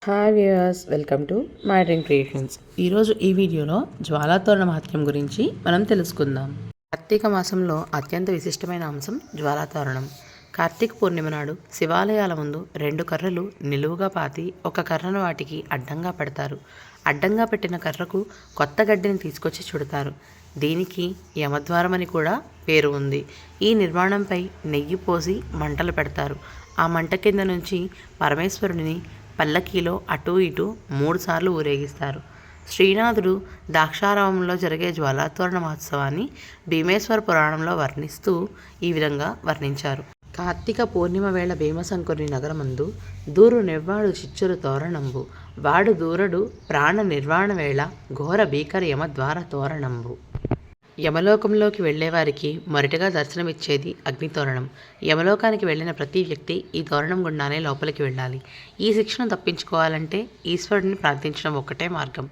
Hi viewers, welcome to my dream creations. ఈరోజు ఈ వీడియోలో జ్వాలాతోరణ మహత్యం గురించి మనం తెలుసుకుందాం. కార్తీక మాసంలో అత్యంత విశిష్టమైన అంశం జ్వాలాతోరణం. కార్తీక పూర్ణిమ నాడు శివాలయాల ముందు 2 కర్రలు నిలువుగా పాతి ఒక కర్రను వాటికి అడ్డంగా పెడతారు. అడ్డంగా పెట్టిన కర్రకు కొత్త గడ్డిని తీసుకొచ్చి చుడతారు. దీనికి యమద్వారం అని కూడా పేరు ఉంది. ఈ నిర్మాణంపై నెయ్యి పోసి మంటలు పెడతారు. ఆ మంట కింద నుంచి పరమేశ్వరుడిని పల్లకీలో అటూ ఇటూ 3 సార్లు ఊరేగిస్తారు. శ్రీనాథుడు ద్రాక్షారామంలో జరిగే జ్వాలాతోరణ మహోత్సవాన్ని భీమేశ్వర పురాణంలో వర్ణిస్తూ ఈ విధంగా వర్ణించారు. కార్తీక పూర్ణిమ వేళ భీమశంకరుని నగరమందు దూరు నెవ్వాడు చిచ్చురు తోరణంబు వాడు దూరడు ప్రాణ నిర్వాణ వేళ ఘోర భీకర యమద్వార తోరణంబు. యమలోకంలోకి వెళ్లేవారికి మొదటగా దర్శనమిచ్చేది అగ్నితోరణం. యమలోకానికి వెళ్ళిన ప్రతి వ్యక్తి ఈ తోరణం గుండానే లోపలికి వెళ్ళాలి. ఈ శిక్షను తప్పించుకోవాలంటే ఈశ్వరుడిని ప్రార్థించడం ఒక్కటే మార్గం.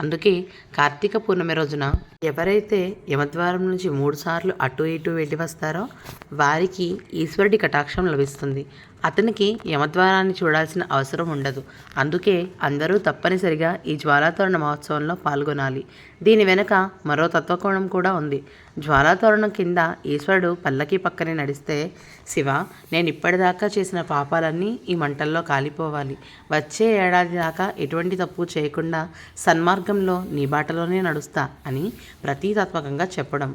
అందుకే కార్తీక పూర్ణమి రోజున ఎవరైతే యమద్వారం నుంచి 3 సార్లు అటు ఇటు వెళ్ళి వస్తారో వారికి ఈశ్వరుడి కటాక్షం లభిస్తుంది. అతనికి యమద్వారాన్ని చూడాల్సిన అవసరం ఉండదు. అందుకే అందరూ తప్పనిసరిగా ఈ జ్వాలాతోరణ మహోత్సవంలో పాల్గొనాలి. దీని వెనుక మరో తత్వకోణం కూడా ఉంది. జ్వాలాతోరణం కింద ఈశ్వరుడు పల్లకి పక్కనే నడిస్తే, శివ, నేను ఇప్పటిదాకా చేసిన పాపాలన్నీ ఈ మంటల్లో కాలిపోవాలి. వచ్చే ఏడాది దాకా ఎటువంటి తప్పు చేయకుండా సన్మార్గంలో నీ బాటలోనే నడుస్తా అని ప్రతీతాత్మకంగా చెప్పడం.